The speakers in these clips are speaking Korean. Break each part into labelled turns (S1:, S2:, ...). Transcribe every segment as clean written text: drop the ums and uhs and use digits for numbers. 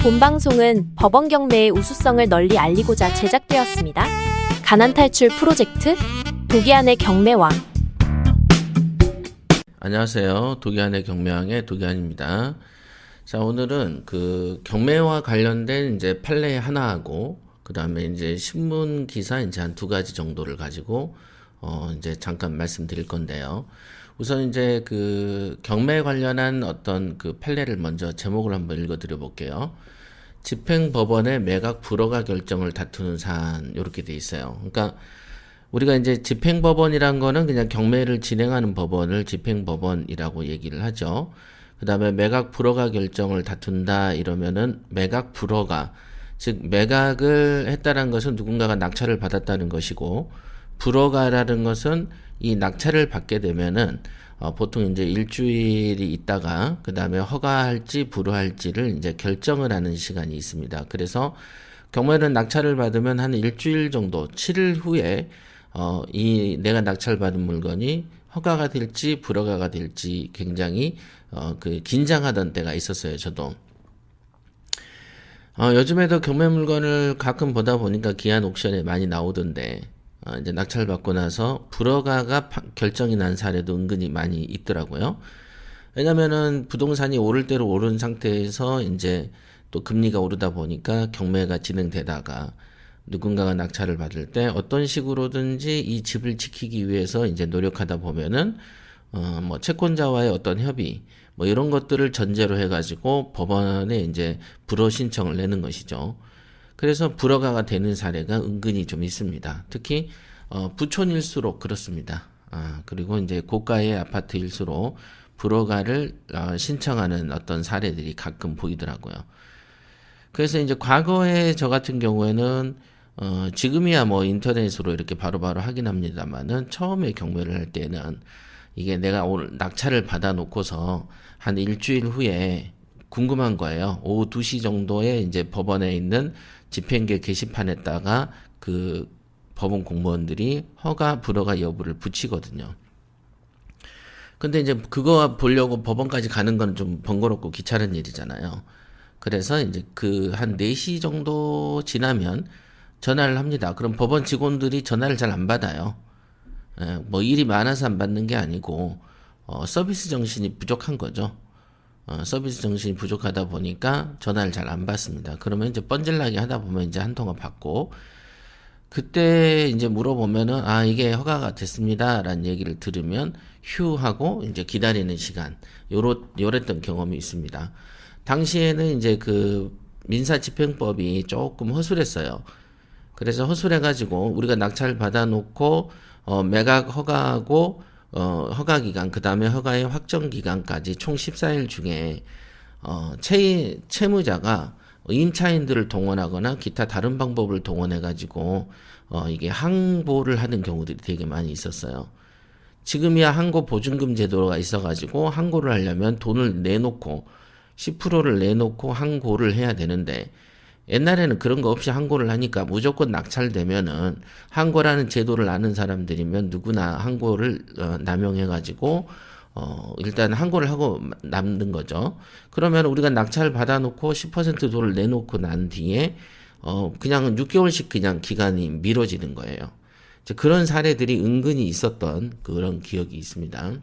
S1: 본방송은 법원 경매의 우수성을 널리 알리고자 제작되었습니다. 가난 탈출 프로젝트 도기안의 경매왕.
S2: 안녕하세요. 도기안의 경매왕의 도기안입니다. 자, 오늘은 그 경매와 관련된 이제 판례 하나하고 그 다음에 이제 신문 기사 이제 한 2가지 정도를 가지고 이제 잠깐 말씀드릴 건데요. 우선 이제 그 경매 관련한 어떤 그 판례를 먼저 제목을 한번 읽어드려 볼게요. 집행법원의 매각 불허가 결정을 다투는 사안, 이렇게 돼 있어요. 그러니까 우리가 이제 집행법원이란 거는 그냥 경매를 진행하는 법원을 집행법원이라고 얘기를 하죠. 그 다음에 매각 불허가 결정을 다툰다 이러면은 매각 불허가, 즉 매각을 했다는 것은 누군가가 낙찰을 받았다는 것이고, 불허가라는 것은 이 낙찰을 받게 되면은 보통 이제 일주일이 있다가 그 다음에 허가할지 불허할지를 이제 결정을 하는 시간이 있습니다. 그래서 경매는 낙찰을 받으면 한 일주일 정도, 7일 후에 이 내가 낙찰받은 물건이 허가가 될지 불허가가 될지 굉장히 그 긴장하던 때가 있었어요. 저도. 요즘에도 경매 물건을 가끔 보다 보니까 기한 옥션에 많이 나오던데, 이제 낙찰받고 나서 불허가가 결정이 난 사례도 은근히 많이 있더라고요. 왜냐면은 부동산이 오를 대로 오른 상태에서 이제 또 금리가 오르다 보니까 경매가 진행되다가 누군가가 낙찰을 받을 때 어떤 식으로든지 이 집을 지키기 위해서 이제 노력하다 보면은 뭐 채권자와의 어떤 협의 뭐 이런 것들을 전제로 해가지고 법원에 이제 불허 신청을 내는 것이죠. 그래서 불허가가 되는 사례가 은근히 좀 있습니다. 특히 부촌일수록 그렇습니다. 그리고 이제 고가의 아파트일수록 불허가를 신청하는 어떤 사례들이 가끔 보이더라고요. 그래서 이제 과거에 저 같은 경우에는 지금이야 뭐 인터넷으로 이렇게 바로바로 확인합니다만은 처음에 경매를 할 때는 이게 내가 오늘 낙찰을 받아 놓고서 한 일주일 후에 궁금한 거예요. 오후 2시 정도에 이제 법원에 있는 집행계 게시판에다가 그 법원 공무원들이 허가 불허가 여부를 붙이거든요. 근데 이제 그거 보려고 법원까지 가는 건 좀 번거롭고 귀찮은 일이잖아요. 그래서 이제 그 한 4시 정도 지나면 전화를 합니다. 그럼 법원 직원들이 전화를 잘 안 받아요. 뭐 일이 많아서 안 받는 게 아니고 서비스 정신이 부족한 거죠. 서비스 정신이 부족하다 보니까 전화를 잘 안 받습니다. 그러면 이제 뻔질나게 하다 보면 이제 한 통화 받고, 그때 이제 물어보면은 이게 허가가 됐습니다 라는 얘기를 들으면 휴 하고 이제 기다리는 시간, 요랬던 경험이 있습니다. 당시에는 이제 그 민사집행법이 조금 허술했어요. 그래서 허술해가지고 우리가 낙찰을 받아놓고 매각 허가하고 허가기간, 그 다음에 허가의 확정기간까지 총 14일 중에 채무자가 임차인들을 동원하거나 기타 다른 방법을 동원해가지고 이게 항고를 하는 경우들이 되게 많이 있었어요. 지금이야 항고 보증금 제도가 있어가지고 항고를 하려면 돈을 내놓고 10%를 내놓고 항고를 해야 되는데, 옛날에는 그런 거 없이 항고를 하니까 무조건 낙찰되면은 항고라는 제도를 아는 사람들이면 누구나 항고를 남용해가지고 일단 항고를 하고 남는 거죠. 그러면 우리가 낙찰을 받아놓고 10% 돈을 내놓고 난 뒤에 그냥 6개월씩 그냥 기간이 미뤄지는 거예요. 그런 사례들이 은근히 있었던 그런 기억이 있습니다.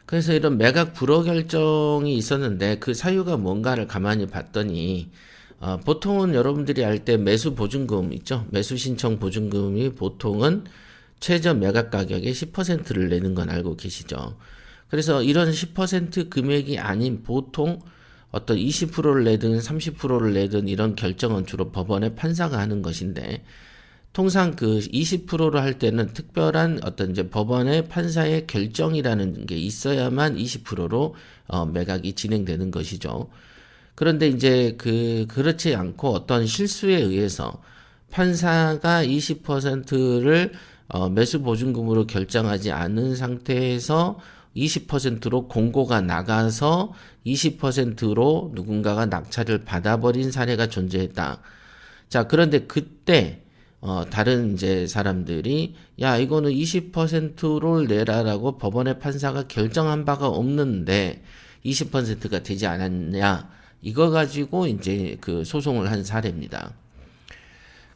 S2: 그래서 이런 매각 불허 결정이 있었는데 그 사유가 뭔가를 가만히 봤더니 보통은 여러분들이 알 때 매수 보증금 있죠? 매수 신청 보증금이 보통은 최저 매각 가격의 10%를 내는 건 알고 계시죠? 그래서 이런 10% 금액이 아닌 보통 어떤 20%를 내든 30%를 내든 이런 결정은 주로 법원의 판사가 하는 것인데, 통상 그 20%로 할 때는 특별한 어떤 이제 법원의 판사의 결정이라는 게 있어야만 20%로 매각이 진행되는 것이죠. 그런데 이제 그렇지 않고 어떤 실수에 의해서 판사가 20%를 매수 보증금으로 결정하지 않은 상태에서 20%로 공고가 나가서 20%로 누군가가 낙찰을 받아버린 사례가 존재했다. 자, 그런데 그때 다른 이제 사람들이 야, 이거는 20%를 내라라고 법원의 판사가 결정한 바가 없는데 20%가 되지 않았냐, 이거 가지고 이제 그 소송을 한 사례입니다.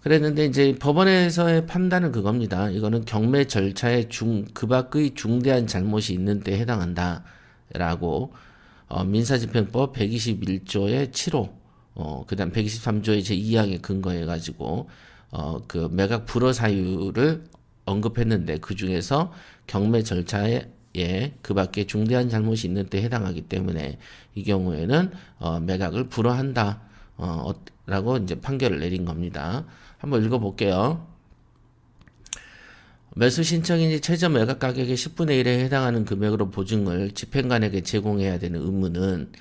S2: 그랬는데 이제 법원에서의 판단은 그겁니다. 이거는 경매 절차에 그 밖의 중대한 잘못이 있는 데 해당한다라고 민사집행법 121조의 7호 그다음 123조의 제2항에 근거해 가지고 그 매각 불허 사유를 언급했는데 그 중에서 경매 절차에 그 밖에 중대한 잘못이 있는 데 해당하기 때문에 이 경우에는 매각을 불허한다 라고 이제 판결을 내린 겁니다. 한번 읽어볼게요. 매수 신청인이 최저 매각 가격의 10분의 1에 해당하는 금액으로 보증을 집행관에게 제공해야 되는 의무는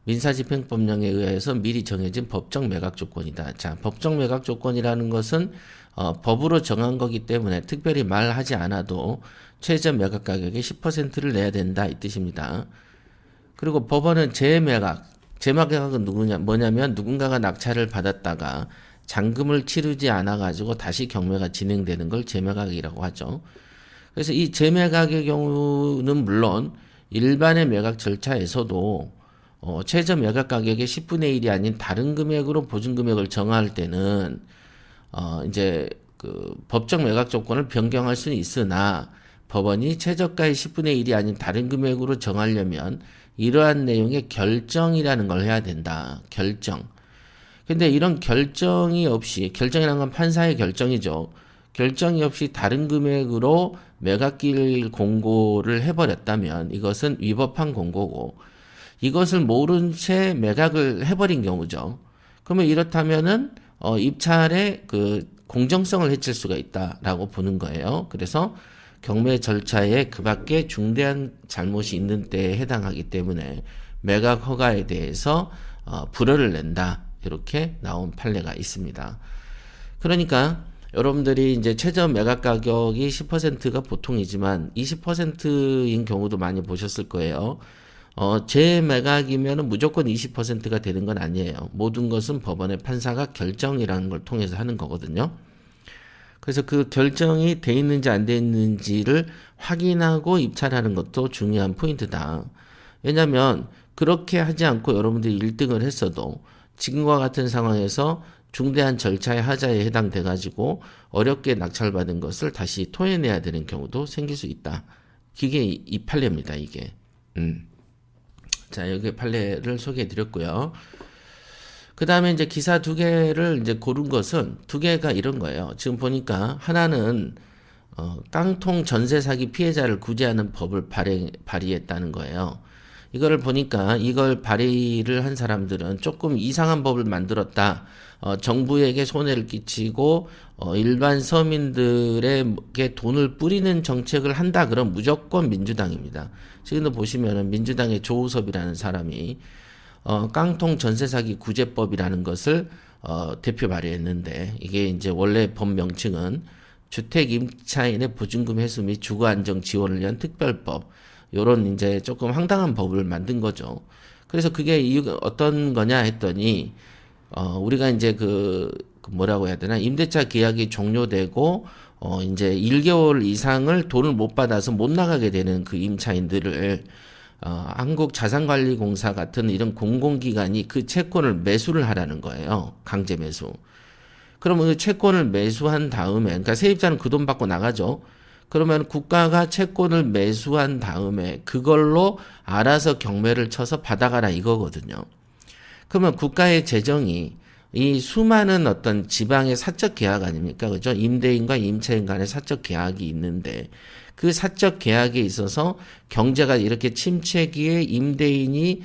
S2: 민사집행법령에 의해서 미리 정해진 법정 매각 조건이다. 자, 법정 매각 조건이라는 것은 법으로 정한 거기 때문에 특별히 말하지 않아도 최저 매각 가격의 10%를 내야 된다 이 뜻입니다. 그리고 법원은 재매각은 뭐냐면 누군가가 낙찰을 받았다가 잔금을 치르지 않아 가지고 다시 경매가 진행되는 걸 재매각이라고 하죠. 그래서 이 재매각의 경우는 물론 일반의 매각 절차에서도 최저 매각 가격의 10분의 1이 아닌 다른 금액으로 보증 금액을 정할 때는 이제 그 법정 매각 조건을 변경할 수는 있으나 법원이 최저가의 10분의 1이 아닌 다른 금액으로 정하려면 이러한 내용의 결정이라는 걸 해야 된다. 결정. 근데 이런 결정이 없이, 결정이라는 건 판사의 결정이죠. 결정이 없이 다른 금액으로 매각기일 공고를 해버렸다면 이것은 위법한 공고고 이것을 모른 채 매각을 해버린 경우죠. 그러면 이렇다면은 입찰의 그 공정성을 해칠 수가 있다라고 보는 거예요. 그래서 경매 절차에 그밖에 중대한 잘못이 있는 때에 해당하기 때문에 매각 허가에 대해서 불허를 낸다. 이렇게 나온 판례가 있습니다. 그러니까 여러분들이 이제 최저 매각 가격이 10%가 보통이지만 20%인 경우도 많이 보셨을 거예요. 재매각이면 무조건 20%가 되는 건 아니에요. 모든 것은 법원의 판사가 결정이라는 걸 통해서 하는 거거든요. 그래서 그 결정이 돼 있는지 안 돼 있는지를 확인하고 입찰하는 것도 중요한 포인트다. 왜냐하면 그렇게 하지 않고 여러분들이 1등을 했어도 지금과 같은 상황에서 중대한 절차의 하자에 해당돼 가지고 어렵게 낙찰받은 것을 다시 토해내야 되는 경우도 생길 수 있다. 이게 이 판례입니다. 이게. 자, 여기 판례를 소개해 드렸고요. 그 다음에 이제 기사 두 개를 이제 고른 것은 두 개가 이런 거예요. 지금 보니까 하나는 깡통 전세 사기 피해자를 구제하는 법을 발의했다는 거예요. 이거를 보니까 이걸 발의를 한 사람들은 조금 이상한 법을 만들었다. 정부에게 손해를 끼치고 일반 서민들에게 돈을 뿌리는 정책을 한다. 그럼 무조건 민주당입니다. 지금도 보시면은 민주당의 조우섭이라는 사람이 깡통 전세 사기 구제법이라는 것을 대표 발의했는데 이게 이제 원래 법 명칭은 주택 임차인의 보증금 회수 및 주거 안정 지원을 위한 특별법. 요런 이제 조금 황당한 법을 만든 거죠. 그래서 그게 이유가 어떤 거냐 했더니 우리가 이제 뭐라고 해야 되나 임대차 계약이 종료되고 이제 1개월 이상을 돈을 못 받아서 못 나가게 되는 그 임차인들을 한국자산관리공사 같은 이런 공공기관이 그 채권을 매수를 하라는 거예요. 강제 매수. 그러면 그 채권을 매수한 다음에, 그러니까 세입자는 그 돈 받고 나가죠. 그러면 국가가 채권을 매수한 다음에 그걸로 알아서 경매를 쳐서 받아가라 이거거든요. 그러면 국가의 재정이 이 수많은 어떤 지방의 사적 계약 아닙니까? 그죠? 임대인과 임차인 간의 사적 계약이 있는데 그 사적 계약에 있어서 경제가 이렇게 침체기에 임대인이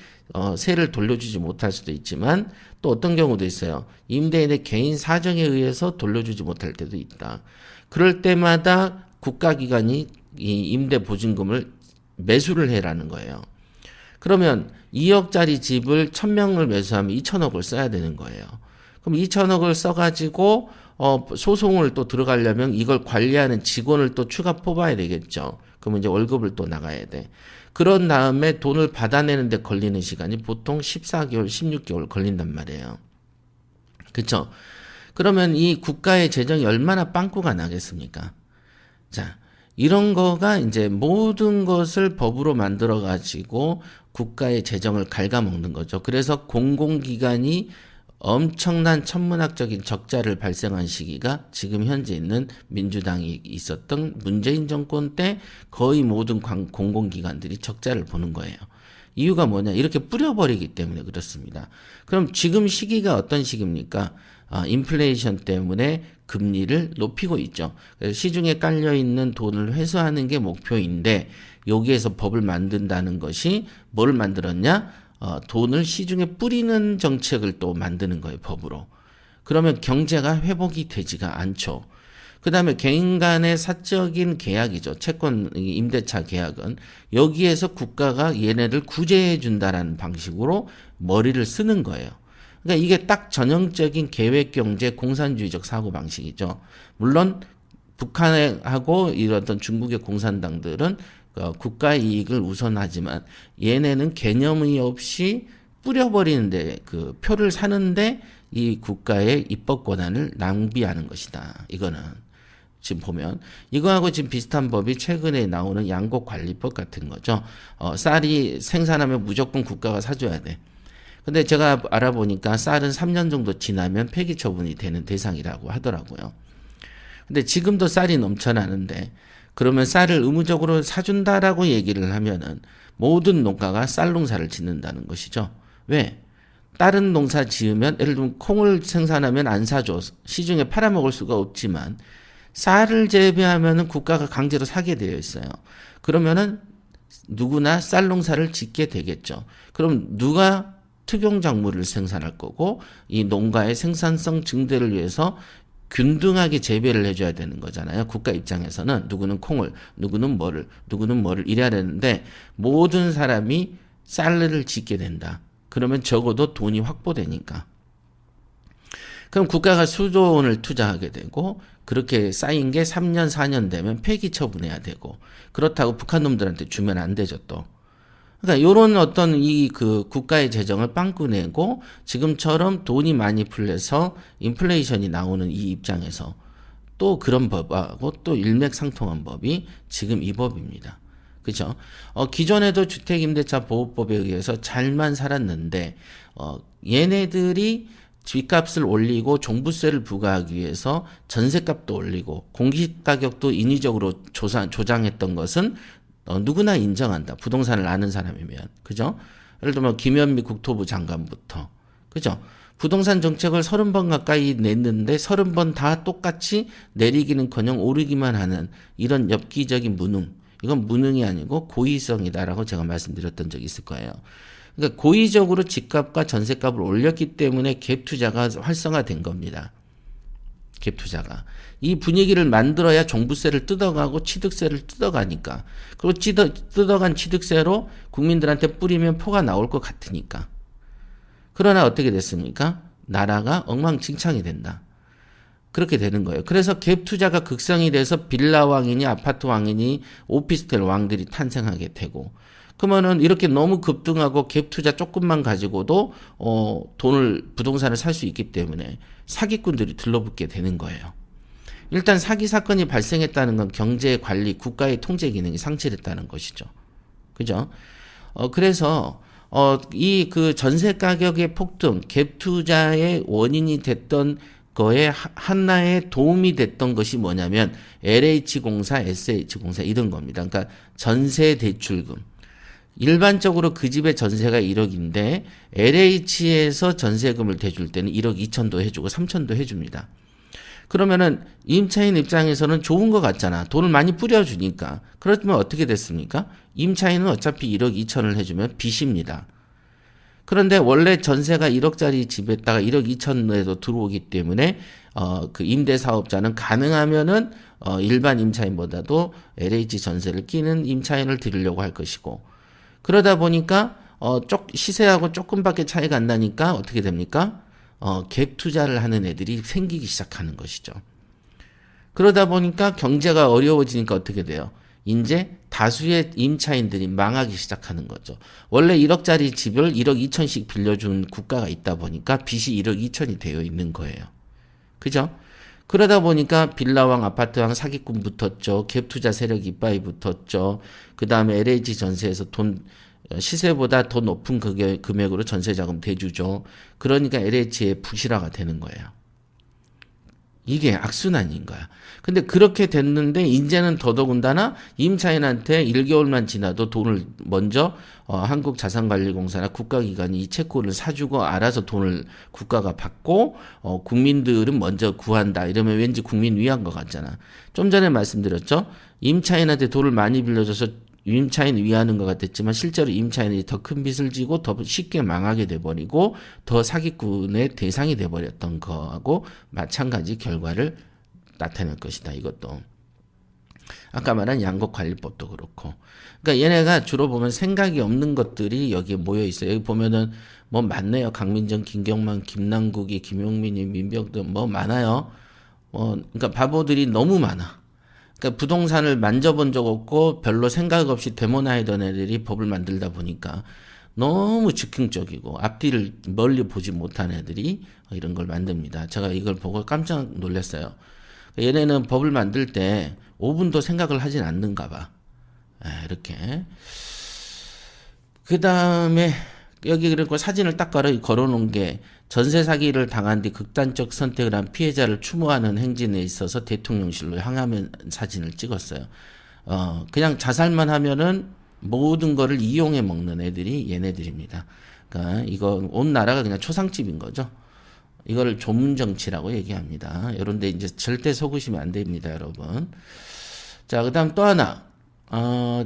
S2: 세를 돌려주지 못할 수도 있지만 또 어떤 경우도 있어요. 임대인의 개인 사정에 의해서 돌려주지 못할 때도 있다. 그럴 때마다 국가기관이 이 임대 보증금을 매수를 해라는 거예요. 그러면 2억짜리 집을 1000명을 매수하면 2천억을 써야 되는 거예요. 그럼 2천억을 써가지고 소송을 또 들어가려면 이걸 관리하는 직원을 또 추가 뽑아야 되겠죠. 그러면 이제 월급을 또 나가야 돼. 그런 다음에 돈을 받아내는데 걸리는 시간이 보통 14개월, 16개월 걸린단 말이에요. 그쵸? 그러면 이 국가의 재정이 얼마나 빵꾸가 나겠습니까? 자, 이런 거가 이제 모든 것을 법으로 만들어 가지고 국가의 재정을 갉아먹는 거죠. 그래서 공공기관이 엄청난 천문학적인 적자를 발생한 시기가 지금 현재 있는 민주당이 있었던 문재인 정권 때 거의 모든 공공기관들이 적자를 보는 거예요. 이유가 뭐냐? 이렇게 뿌려버리기 때문에 그렇습니다. 그럼 지금 시기가 어떤 시기입니까? 인플레이션 때문에 금리를 높이고 있죠. 그래서 시중에 깔려있는 돈을 회수하는 게 목표인데 여기에서 법을 만든다는 것이 뭘 만들었냐? 돈을 시중에 뿌리는 정책을 또 만드는 거예요, 법으로. 그러면 경제가 회복이 되지가 않죠. 그 다음에 개인 간의 사적인 계약이죠. 채권, 임대차 계약은 여기에서 국가가 얘네를 구제해 준다라는 방식으로 머리를 쓰는 거예요. 그러니까 이게 딱 전형적인 계획경제 공산주의적 사고방식이죠. 물론 북한하고 이런 중국의 공산당들은 국가 이익을 우선하지만 얘네는 개념이 없이 뿌려버리는데 그 표를 사는데 이 국가의 입법 권한을 낭비하는 것이다. 이거는 지금 보면 이거하고 지금 비슷한 법이 최근에 나오는 양곡관리법 같은 거죠. 쌀이 생산하면 무조건 국가가 사줘야 돼. 근데 제가 알아보니까 쌀은 3년 정도 지나면 폐기 처분이 되는 대상이라고 하더라고요. 근데 지금도 쌀이 넘쳐나는데 그러면 쌀을 의무적으로 사준다라고 얘기를 하면은 모든 농가가 쌀 농사를 짓는다는 것이죠. 왜? 다른 농사 지으면 예를 들면 콩을 생산하면 안 사줘. 시중에 팔아먹을 수가 없지만 쌀을 재배하면은 국가가 강제로 사게 되어 있어요. 그러면은 누구나 쌀 농사를 짓게 되겠죠. 그럼 누가 특용작물을 생산할 거고 이 농가의 생산성 증대를 위해서 균등하게 재배를 해줘야 되는 거잖아요. 국가 입장에서는 누구는 콩을, 누구는 뭐를 이래야 되는데 모든 사람이 쌀을 짓게 된다. 그러면 적어도 돈이 확보되니까. 그럼 국가가 수조 원을 투자하게 되고 그렇게 쌓인 게 3년, 4년 되면 폐기 처분해야 되고 그렇다고 북한 놈들한테 주면 안 되죠 또. 그러니까 요런 어떤 이 그 국가의 재정을 빵꾸 내고 지금처럼 돈이 많이 풀려서 인플레이션이 나오는 이 입장에서 또 그런 법하고 또 일맥상통한 법이 지금 이 법입니다. 그죠? 기존에도 주택임대차 보호법에 의해서 잘만 살았는데 얘네들이 집값을 올리고 종부세를 부과하기 위해서 전세값도 올리고 공시가격도 인위적으로 조장했던 것은 누구나 인정한다. 부동산을 아는 사람이면. 그죠? 예를 들면 김현미 국토부 장관부터. 그죠? 부동산 정책을 30번 가까이 냈는데 30번 다 똑같이 내리기는커녕 오르기만 하는 이런 엽기적인 무능. 이건 무능이 아니고 고의성이다라고 제가 말씀드렸던 적이 있을 거예요. 그러니까 고의적으로 집값과 전세값을 올렸기 때문에 갭 투자가 활성화된 겁니다. 갭 투자가. 이 분위기를 만들어야 종부세를 뜯어가고 취득세를 뜯어가니까. 그리고 뜯어간 취득세로 국민들한테 뿌리면 표가 나올 것 같으니까. 그러나 어떻게 됐습니까? 나라가 엉망진창이 된다. 그렇게 되는 거예요. 그래서 갭 투자가 극성이 돼서 빌라 왕이니 아파트 왕이니 오피스텔 왕들이 탄생하게 되고 그러면은 이렇게 너무 급등하고 갭 투자 조금만 가지고도 부동산을 살 수 있기 때문에 사기꾼들이 들러붙게 되는 거예요. 일단 사기 사건이 발생했다는 건 경제 관리, 국가의 통제 기능이 상실했다는 것이죠. 그죠? 그래서 이 그 전세 가격의 폭등, 갭 투자의 원인이 됐던 거에 하나의 도움이 됐던 것이 뭐냐면 LH공사, SH공사 이런 겁니다. 그러니까 전세 대출금. 일반적으로 그 집의 전세가 1억인데 LH에서 전세금을 대줄 때는 1억 2천도 해주고 3천도 해줍니다. 그러면은 임차인 입장에서는 좋은 것 같잖아. 돈을 많이 뿌려주니까. 그렇지만 어떻게 됐습니까? 임차인은 어차피 1억 2천을 해주면 빚입니다. 그런데 원래 전세가 1억짜리 집에다가 1억 2천에도 들어오기 때문에 그 임대사업자는 가능하면은 일반 임차인보다도 LH 전세를 끼는 임차인을 들이려고 할 것이고 그러다 보니까 시세하고 조금밖에 차이가 안 나니까 어떻게 됩니까? 갭 투자를 하는 애들이 생기기 시작하는 것이죠. 그러다 보니까 경제가 어려워지니까 어떻게 돼요? 이제 다수의 임차인들이 망하기 시작하는 거죠. 원래 1억짜리 집을 1억 2천씩 빌려준 국가가 있다 보니까 빚이 1억 2천이 되어 있는 거예요. 그죠? 그러다 보니까 빌라왕, 아파트왕, 사기꾼 붙었죠. 갭투자 세력 이빠이 붙었죠. 그 다음에 LH 전세에서 시세보다 더 높은 금액으로 전세자금 대주죠. 그러니까 LH의 부실화가 되는 거예요. 이게 악순환인 거야. 근데 그렇게 됐는데 이제는 더더군다나 임차인한테 1개월만 지나도 돈을 먼저 한국자산관리공사나 국가기관이 이 채권을 사주고 알아서 돈을 국가가 받고 국민들은 먼저 구한다. 이러면 왠지 국민 위한 것 같잖아. 좀 전에 말씀드렸죠. 임차인한테 돈을 많이 빌려줘서 임차인 위하는 것 같았지만 실제로 임차인이 더 큰 빚을 지고 더 쉽게 망하게 돼버리고 더 사기꾼의 대상이 돼버렸던 거하고 마찬가지 결과를 나타낼 것이다. 이것도 아까 말한 양곡관리법도 그렇고, 그러니까 얘네가 주로 보면 생각이 없는 것들이 여기에 모여 있어요. 여기 보면은 뭐 많네요. 강민정, 김경만, 김남국이, 김용민이, 민병도 뭐 많아요. 그러니까 바보들이 너무 많아. 그러니까 부동산을 만져본 적 없고 별로 생각 없이 데모나이던 애들이 법을 만들다 보니까 너무 즉흥적이고 앞뒤를 멀리 보지 못한 애들이 이런 걸 만듭니다. 제가 이걸 보고 깜짝 놀랐어요. 얘네는 법을 만들 때 5분도 생각을 하진 않는가 봐. 이렇게. 그 다음에 여기 그리고 사진을 딱 걸어놓은 게 전세 사기를 당한 뒤 극단적 선택을 한 피해자를 추모하는 행진에 있어서 대통령실로 향하면 사진을 찍었어요. 그냥 자살만 하면은 모든 거를 이용해 먹는 애들이 얘네들입니다. 그러니까 이거 온 나라가 그냥 초상집인 거죠. 이거를 조문정치라고 얘기합니다. 이런데 이제 절대 속으시면 안 됩니다, 여러분. 자, 그다음 또 하나.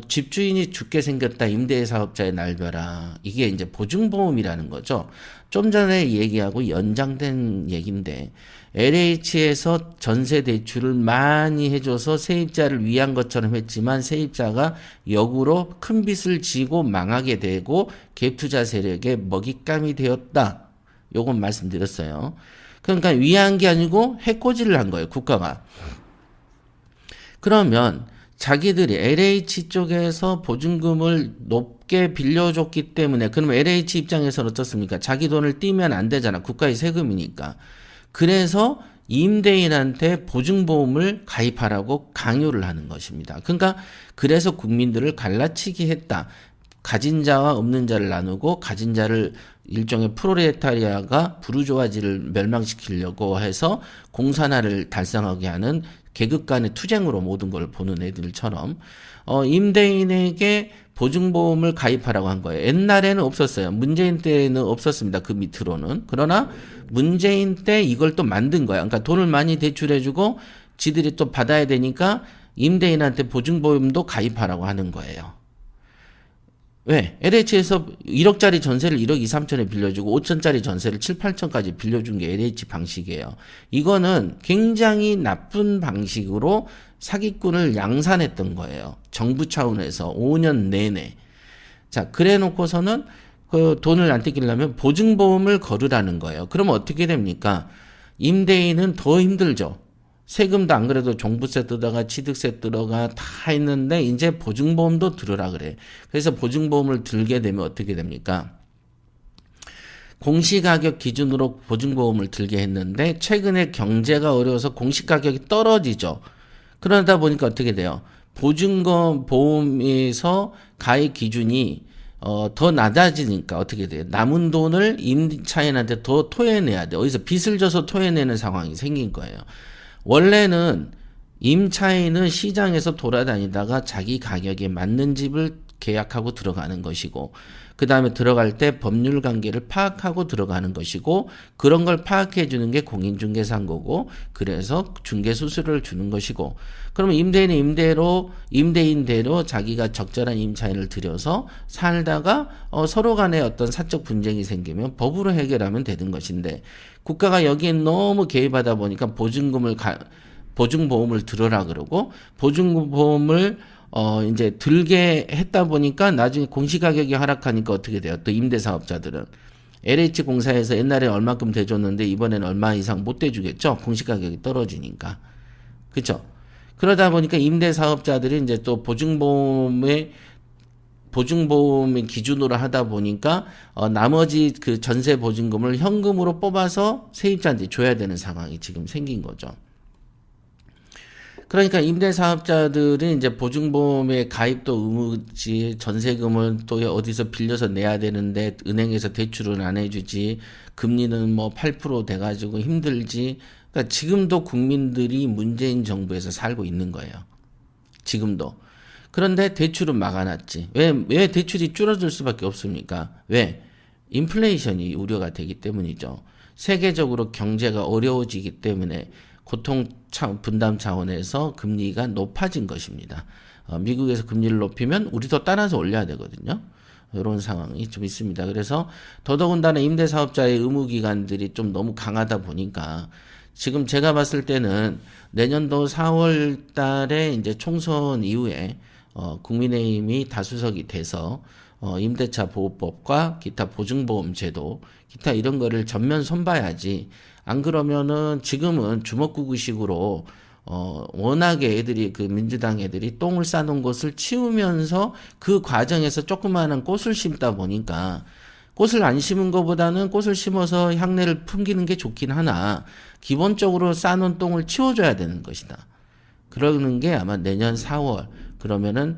S2: 집주인이 죽게 생겼다. 임대사업자의 날벼락. 이게 이제 보증보험이라는 거죠. 좀 전에 얘기하고 연장된 얘기인데 LH에서 전세 대출을 많이 해줘서 세입자를 위한 것처럼 했지만 세입자가 역으로 큰 빚을 지고 망하게 되고 갭투자 세력의 먹잇감이 되었다. 요건 말씀드렸어요. 그러니까 위한 게 아니고 해코지를 한 거예요, 국가가. 그러면 자기들이 LH 쪽에서 보증금을 높게 빌려줬기 때문에, 그러면 LH 입장에서는 어떻습니까? 자기 돈을 띄면 안 되잖아. 국가의 세금이니까. 그래서 임대인한테 보증보험을 가입하라고 강요를 하는 것입니다. 그러니까 그래서 국민들을 갈라치기 했다. 가진 자와 없는 자를 나누고 가진 자를 일종의 프로레타리아가 부르주아지를 멸망시키려고 해서 공산화를 달성하게 하는 계급 간의 투쟁으로 모든 걸 보는 애들처럼 임대인에게 보증보험을 가입하라고 한 거예요. 옛날에는 없었어요. 문재인 때는 없었습니다. 그 밑으로는. 그러나 문재인 때 이걸 또 만든 거야. 그러니까 돈을 많이 대출해주고 지들이 또 받아야 되니까 임대인한테 보증보험도 가입하라고 하는 거예요. 왜? LH에서 1억짜리 전세를 1억 2, 3천에 빌려주고 5천짜리 전세를 7, 8천까지 빌려준 게 LH 방식이에요. 이거는 굉장히 나쁜 방식으로 사기꾼을 양산했던 거예요. 정부 차원에서 5년 내내. 자, 그래 놓고서는 그 돈을 안 떼기려면 보증보험을 걸으라는 거예요. 그러면 어떻게 됩니까? 임대인은 더 힘들죠. 세금도 안 그래도 종부세 뜯어가 취득세 뜯어가 다 있는데 이제 보증보험도 들으라 그래. 그래서 보증보험을 들게 되면 어떻게 됩니까? 공시가격 기준으로 보증보험을 들게 했는데 최근에 경제가 어려워서 공시가격이 떨어지죠. 그러다 보니까 어떻게 돼요? 보증보험에서 가입 기준이 더 낮아지니까 어떻게 돼요? 남은 돈을 임차인한테 더 토해내야 돼. 어디서 빚을 져서 토해내는 상황이 생긴 거예요. 원래는 임차인은 시장에서 돌아다니다가 자기 가격에 맞는 집을 계약하고 들어가는 것이고, 그 다음에 들어갈 때 법률 관계를 파악하고 들어가는 것이고, 그런 걸 파악해 주는 게 공인중개사인 거고, 그래서 중개수수료를 주는 것이고, 그러면 임대인은 임대인대로 자기가 적절한 임차인을 들여서 살다가 서로 간에 어떤 사적 분쟁이 생기면 법으로 해결하면 되는 것인데, 국가가 여기에 너무 개입하다 보니까 보증보험을 들어라 그러고, 보증보험을 이제 들게 했다 보니까 나중에 공시가격이 하락하니까 어떻게 돼요? 또 임대사업자들은 LH 공사에서 옛날에 얼마큼 대줬는데 이번에는 얼마 이상 못 대주겠죠? 공시가격이 떨어지니까. 그렇죠? 그러다 보니까 임대사업자들이 이제 또 보증보험의 기준으로 하다 보니까 나머지 그 전세 보증금을 현금으로 뽑아서 세입자한테 줘야 되는 상황이 지금 생긴 거죠. 그러니까 임대사업자들이 이제 보증보험에 가입도 의무지, 전세금은 또 어디서 빌려서 내야 되는데 은행에서 대출은 안 해주지, 금리는 뭐 8% 돼가지고 힘들지. 그러니까 지금도 국민들이 문재인 정부에서 살고 있는 거예요. 지금도. 그런데 대출은 막아놨지. 왜 대출이 줄어들 수밖에 없습니까? 왜? 인플레이션이 우려가 되기 때문이죠. 세계적으로 경제가 어려워지기 때문에 고통 분담 차원에서 금리가 높아진 것입니다. 미국에서 금리를 높이면 우리도 따라서 올려야 되거든요. 이런 상황이 좀 있습니다. 그래서 더더군다나 임대사업자의 의무기간들이 좀 너무 강하다 보니까 지금 제가 봤을 때는 내년도 4월 달에 이제 총선 이후에 국민의힘이 다수석이 돼서 임대차 보호법과 기타 보증보험 제도, 기타 이런 거를 전면 손봐야지. 안 그러면은 지금은 주먹구구식으로 워낙에 애들이 그 민주당 애들이 똥을 싸놓은 곳을 치우면서 그 과정에서 조그마한 꽃을 심다 보니까 꽃을 안 심은 것보다는 꽃을 심어서 향내를 풍기는 게 좋긴 하나 기본적으로 싸놓은 똥을 치워줘야 되는 것이다. 그러는 게 아마 내년 4월 그러면은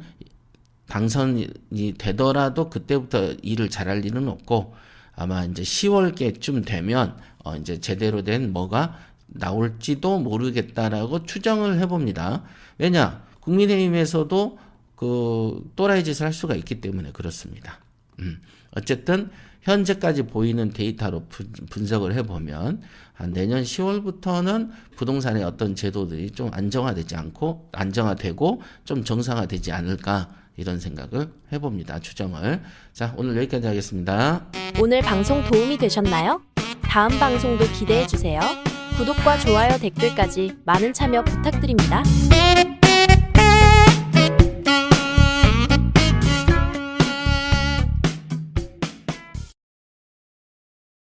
S2: 당선이 되더라도 그때부터 일을 잘할 리는 없고 아마 이제 10월께쯤 되면 이제 제대로 된 뭐가 나올지도 모르겠다라고 추정을 해봅니다. 왜냐? 국민의힘에서도 그 또라이 짓을 할 수가 있기 때문에 그렇습니다. 어쨌든 현재까지 보이는 데이터로 분석을 해보면 한 내년 10월부터는 부동산의 어떤 제도들이 좀 안정화되고 좀 정상화되지 않을까 이런 생각을 해봅니다. 추정을. 자, 오늘 여기까지 하겠습니다.
S1: 오늘 방송 도움이 되셨나요? 다음 방송도 기대해 주세요. 구독과 좋아요, 댓글까지 많은 참여 부탁드립니다.